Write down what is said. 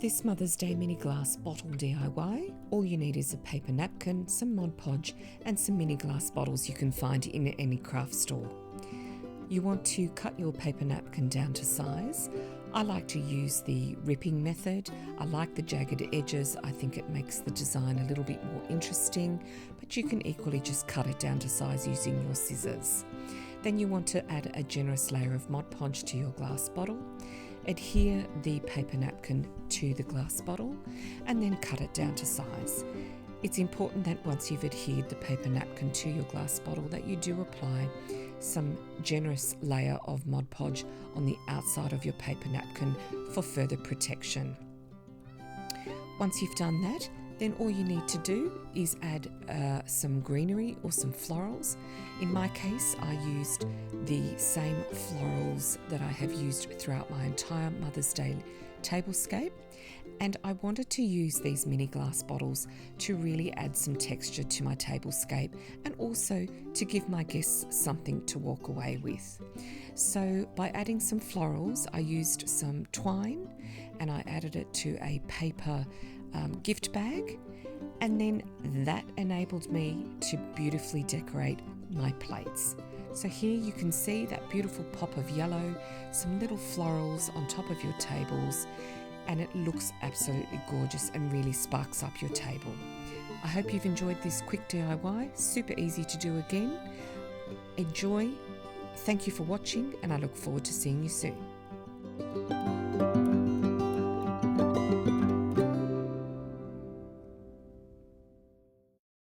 this Mother's Day mini glass bottle DIY, all you need is a paper napkin, some Mod Podge and some mini glass bottles you can find in any craft store. You want to cut your paper napkin down to size. I like to use the ripping method. I like the jagged edges. I think it makes the design a little bit more interesting, but you can equally just cut it down to size using your scissors. Then you want to add a generous layer of Mod Podge to your glass bottle. Adhere the paper napkin to the glass bottle and then cut it down to size. It's important that once you've adhered the paper napkin to your glass bottle that you do apply some generous layer of Mod Podge on the outside of your paper napkin for further protection. Once you've done that, then all you need to do is add some greenery or some florals. In my case, I used the same florals that I have used throughout my entire Mother's Day tablescape, and I wanted to use these mini glass bottles to really add some texture to my tablescape and also to give my guests something to walk away with. So by adding some florals, I used some twine and I added it to a paper gift bag, and then that enabled me to beautifully decorate my plates. So here you can see that beautiful pop of yellow, some little florals on top of your tables, and it looks absolutely gorgeous and really sparks up your table. I hope you've enjoyed this quick DIY, super easy to do again. Enjoy, thank you for watching, and I look forward to seeing you soon.